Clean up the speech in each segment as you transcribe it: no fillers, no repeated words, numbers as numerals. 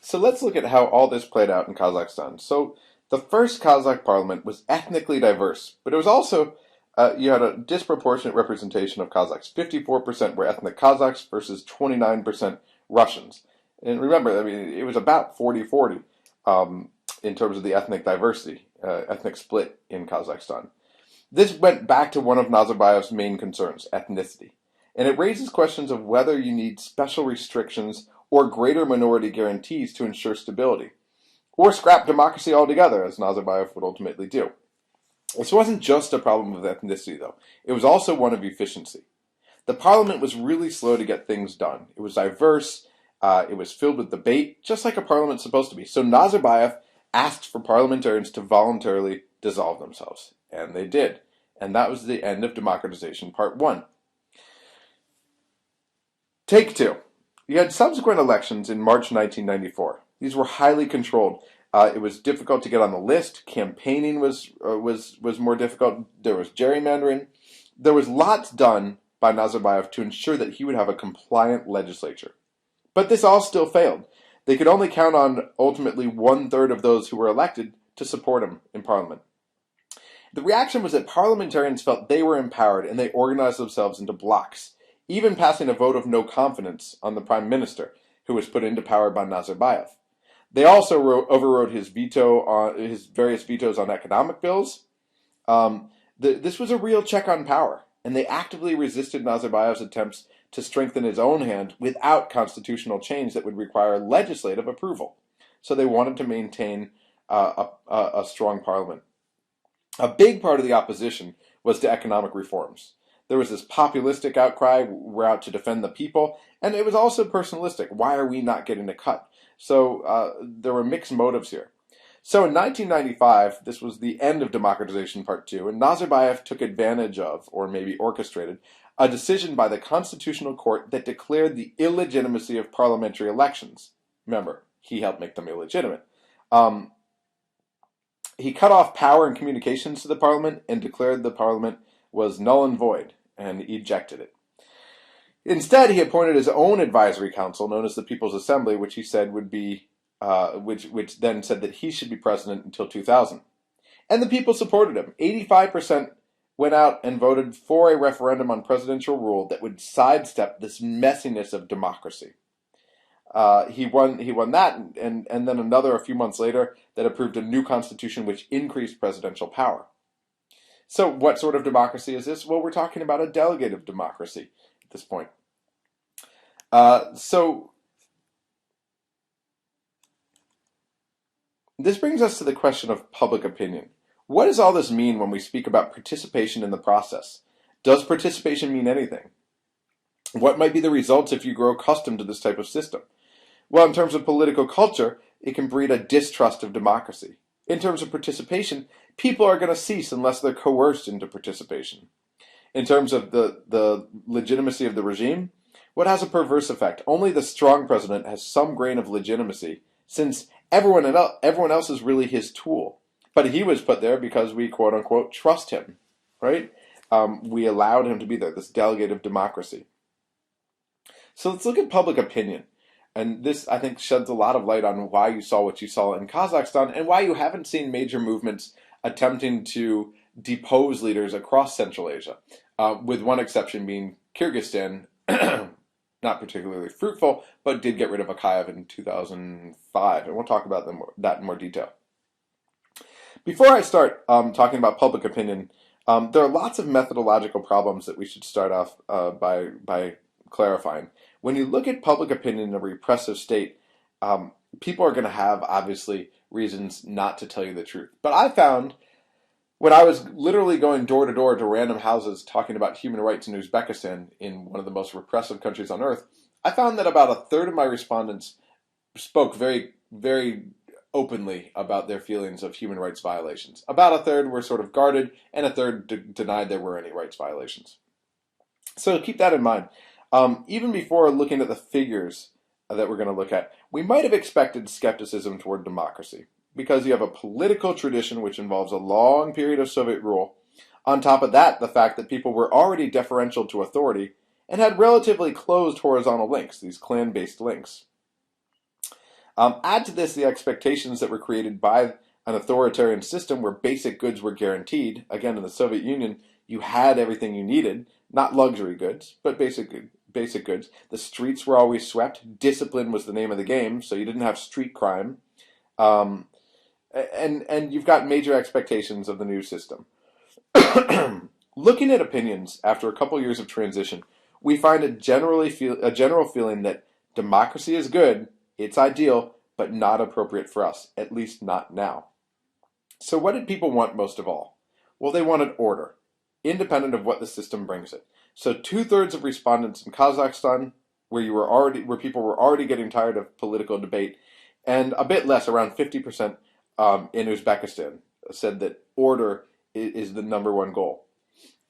So let's look at how all this played out in Kazakhstan. So the first Kazakh parliament was ethnically diverse, but it was also, you had a disproportionate representation of Kazakhs. 54% were ethnic Kazakhs versus 29% Russians. And remember, I mean, it was about 40-40 in terms of the ethnic diversity, ethnic split in Kazakhstan. This went back to one of Nazarbayev's main concerns, ethnicity. And it raises questions of whether you need special restrictions or greater minority guarantees to ensure stability, or scrap democracy altogether, as Nazarbayev would ultimately do. This wasn't just a problem of ethnicity, though. It was also one of efficiency. The parliament was really slow to get things done. It was diverse, it was filled with debate, just like a parliament's supposed to be. So Nazarbayev asked for parliamentarians to voluntarily dissolve themselves, and they did. And that was the end of democratization, part one. Take two. You had subsequent elections in March 1994. These were highly controlled. It was difficult to get on the list. Campaigning was more difficult. There was gerrymandering. There was lots done by Nazarbayev to ensure that he would have a compliant legislature. But this all still failed. They could only count on ultimately 1/3 of those who were elected to support him in parliament. The reaction was that parliamentarians felt they were empowered and they organized themselves into blocs, even passing a vote of no confidence on the prime minister, who was put into power by Nazarbayev. They also overrode his various vetoes on economic bills. This was a real check on power, and they actively resisted Nazarbayev's attempts to strengthen his own hand without constitutional change that would require legislative approval. So they wanted to maintain a strong parliament. A big part of the opposition was to economic reforms. There was this populistic outcry, we're out to defend the people, and it was also personalistic. Why are we not getting a cut? So there were mixed motives here. So in 1995, this was the end of democratization part two, and Nazarbayev took advantage of, or maybe orchestrated, a decision by the Constitutional Court that declared the illegitimacy of parliamentary elections. Remember, he helped make them illegitimate. He cut off power and communications to the parliament and declared the parliament was null and void, and ejected it. Instead, he appointed his own advisory council, known as the People's Assembly, which he said would be, which then said that he should be president until 2000. And the people supported him. 85% went out and voted for a referendum on presidential rule that would sidestep this messiness of democracy. He won that, and then another a few months later that approved a new constitution which increased presidential power. So what sort of democracy is this? Well, we're talking about a delegative democracy at this point. So this brings us to the question of public opinion. What does all this mean when we speak about participation in the process? Does participation mean anything? What might be the results if you grow accustomed to this type of system? Well, in terms of political culture, it can breed a distrust of democracy. In terms of participation, people are going to cease unless they're coerced into participation. In terms of the legitimacy of the regime, what has a perverse effect? Only the strong president has some grain of legitimacy, since everyone else is really his tool. But he was put there because we, quote unquote, trust him, right? We allowed him to be there, this delegative democracy. So let's look at public opinion. And this, I think, sheds a lot of light on why you saw what you saw in Kazakhstan and why you haven't seen major movements attempting to depose leaders across Central Asia, with one exception being Kyrgyzstan, not particularly fruitful, but did get rid of Akayev in 2005. And we'll talk about that in more detail. Before I start talking about public opinion, there are lots of methodological problems that we should start off by clarifying. When you look at public opinion in a repressive state, people are going to have, obviously, reasons not to tell you the truth. But I found, when I was literally going door to door to random houses talking about human rights in Uzbekistan, in one of the most repressive countries on earth, I found that about a third of my respondents spoke very, very openly about their feelings of human rights violations. About a third were sort of guarded, and a third denied there were any rights violations. So keep that in mind. Even before looking at the figures that we're going to look at, we might have expected skepticism toward democracy, because you have a political tradition which involves a long period of Soviet rule. On top of that, the fact that people were already deferential to authority and had relatively closed horizontal links, these clan-based links. Add to this the expectations that were created by an authoritarian system where basic goods were guaranteed. Again, in the Soviet Union, you had everything you needed, not luxury goods, but basic goods. The streets were always swept. Discipline was the name of the game, so you didn't have street crime. Um, and you've got major expectations of the new system. Looking at opinions after a couple years of transition, we find a general feeling that democracy is good, it's ideal, but not appropriate for us, at least not now. So what did people want most of all? Well, they wanted order, independent of what the system brings it. So 2/3 of respondents in Kazakhstan, where people were already getting tired of political debate, and a bit less, around 50% in Uzbekistan, said that order is the number one goal.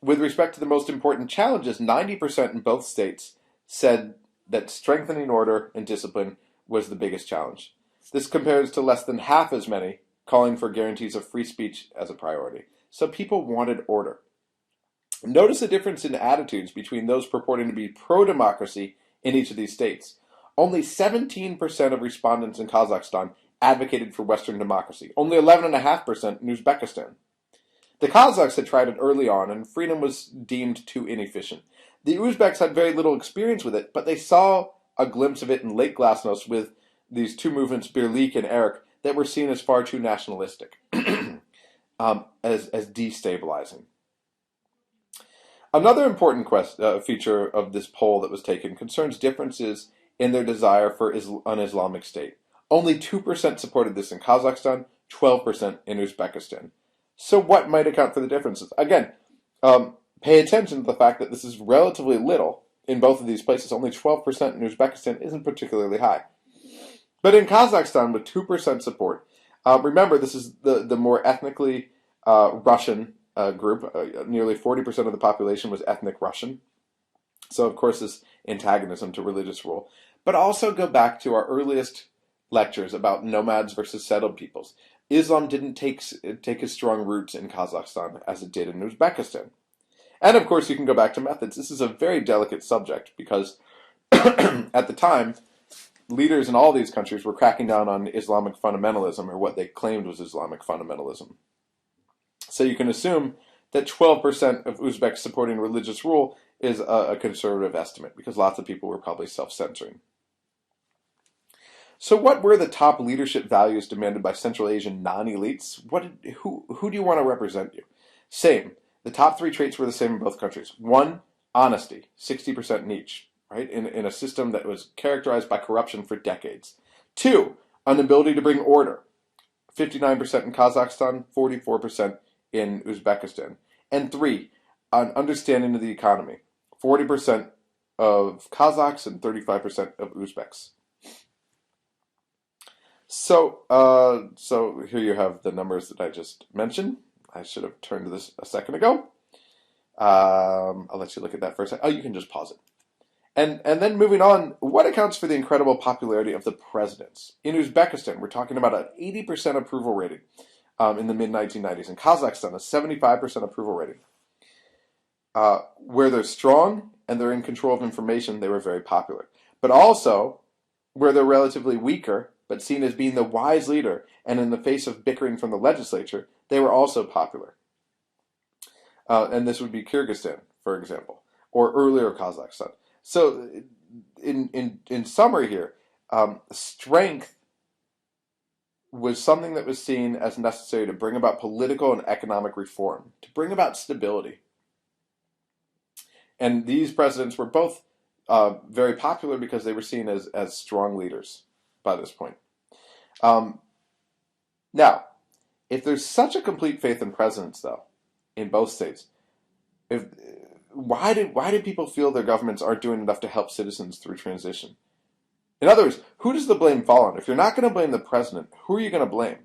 With respect to the most important challenges, 90% in both states said that strengthening order and discipline was the biggest challenge. This compares to less than half as many calling for guarantees of free speech as a priority. So people wanted order. Notice the difference in attitudes between those purporting to be pro-democracy in each of these states. Only 17% of respondents in Kazakhstan advocated for Western democracy, only 11.5% in Uzbekistan. The Kazakhs had tried it early on, and freedom was deemed too inefficient. The Uzbeks had very little experience with it, but they saw a glimpse of it in late glasnost with these two movements, Birlik and Erik, that were seen as far too nationalistic, as destabilizing. Another important feature of this poll that was taken concerns differences in their desire for an Islamic state. Only 2% supported this in Kazakhstan, 12% in Uzbekistan. So what might account for the differences? Again, pay attention to the fact that this is relatively little in both of these places. Only 12% in Uzbekistan isn't particularly high. But in Kazakhstan, with 2% support, remember this is the more ethnically Russian group. Nearly 40% of the population was ethnic Russian. So, of course, this antagonism to religious rule. But also go back to our earliest lectures about nomads versus settled peoples. Islam didn't take as strong roots in Kazakhstan as it did in Uzbekistan. And, of course, you can go back to methods. This is a very delicate subject because at the time, leaders in all these countries were cracking down on Islamic fundamentalism, or what they claimed was Islamic fundamentalism. So you can assume that 12% of Uzbeks supporting religious rule is a conservative estimate, because lots of people were probably self-censoring. So what were the top leadership values demanded by Central Asian non-elites? Who do you want to represent you? Same. The top three traits were the same in both countries. 1, honesty, 60% in each, right? In a system that was characterized by corruption for decades. 2, an ability to bring order, 59% in Kazakhstan, 44% in Uzbekistan. And 3, an understanding of the economy, 40% of Kazakhs and 35% of Uzbeks. So here you have the numbers that I just mentioned. I should have turned to this a second ago. I'll let you look at that for a second. Oh, you can just pause it. And then moving on, what accounts for the incredible popularity of the presidents? In Uzbekistan, we're talking about an 80% approval rating in the mid-1990s. In Kazakhstan, a 75% approval rating. Where they're strong and they're in control of information, they were very popular. But also, where they're relatively weaker, but seen as being the wise leader, and in the face of bickering from the legislature, they were also popular. And this would be Kyrgyzstan, for example, or earlier Kazakhstan. So, in summary here, strength was something that was seen as necessary to bring about political and economic reform, to bring about stability. And these presidents were both very popular because they were seen as strong leaders by this point. Now, if there's such a complete faith in presidents, though, in both states, why do people feel their governments aren't doing enough to help citizens through transition? In other words, who does the blame fall on? If you're not going to blame the president, who are you going to blame?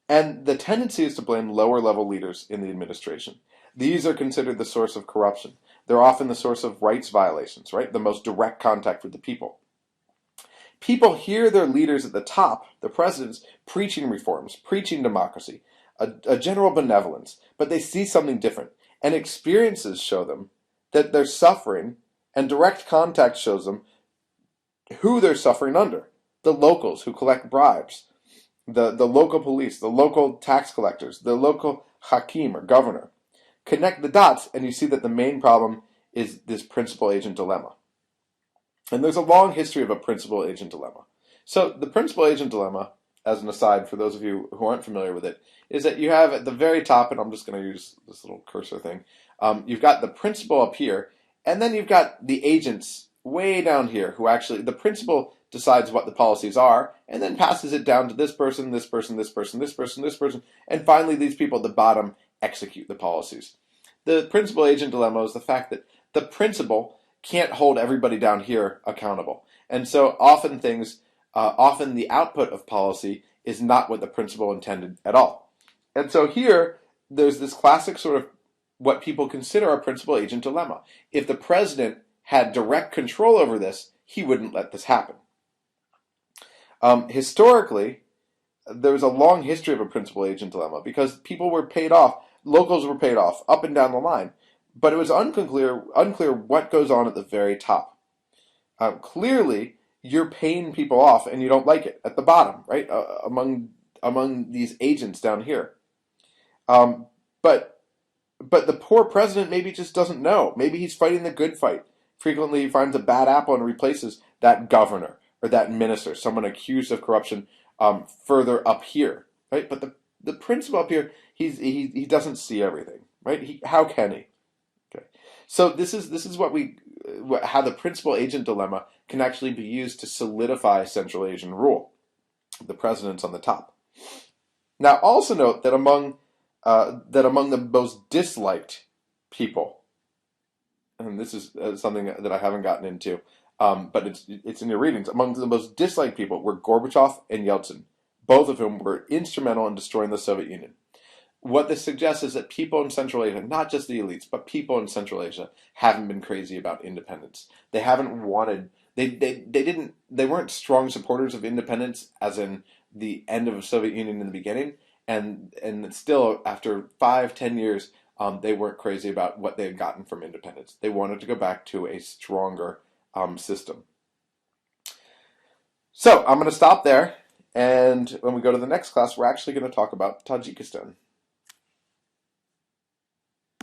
And the tendency is to blame lower-level leaders in the administration. These are considered the source of corruption. They're often the source of rights violations, right? The most direct contact with the people. People hear their leaders at the top, the presidents, preaching reforms, preaching democracy, a general benevolence, but they see something different. And experiences show them that they're suffering, and direct contact shows them who they're suffering under. the locals who collect bribes, the local police, the local tax collectors, the local hakim or governor. Connect the dots and you see that the main problem is this principal agent dilemma. And there's a long history of a principal agent dilemma. So the principal agent dilemma, as an aside for those of you who aren't familiar with it, is that you have at the very top, and I'm just going to use this little cursor thing, you've got the principal up here, and then you've got the agents way down here who actually, the principal decides what the policies are, and then passes it down to this person, this person, this person, this person, this person, and finally these people at the bottom execute the policies. The principal agent dilemma is the fact that the principal can't hold everybody down here accountable. And so often often the output of policy is not what the principal intended at all. And so here, there's this classic sort of what people consider a principal agent dilemma. If the president had direct control over this, he wouldn't let this happen. Historically, there was a long history of a principal agent dilemma because people were paid off, locals were paid off up and down the line, but it was unclear what goes on at the very top. Clearly, you're paying people off and you don't like it at the bottom, right? Among these agents down here. But the poor president maybe just doesn't know. Maybe he's fighting the good fight. Frequently, he finds a bad apple and replaces that governor or that minister, someone accused of corruption, further up here, right? But the principal up here, he doesn't see everything, right? How can he? Okay, so this is how the principal agent dilemma can actually be used to solidify Central Asian rule. The president's on the top. Now, also note that among the most disliked people, and this is something that I haven't gotten into, but it's in your readings. Among the most disliked people were Gorbachev and Yeltsin, both of whom were instrumental in destroying the Soviet Union. What this suggests is that people in Central Asia, not just the elites, but people in Central Asia, haven't been crazy about independence. They haven't wanted. They weren't strong supporters of independence, as in the end of the Soviet Union in the beginning, and still after 5-10 years, they weren't crazy about what they had gotten from independence. They wanted to go back to a stronger system. So I'm going to stop there, and when we go to the next class, we're actually going to talk about Tajikistan.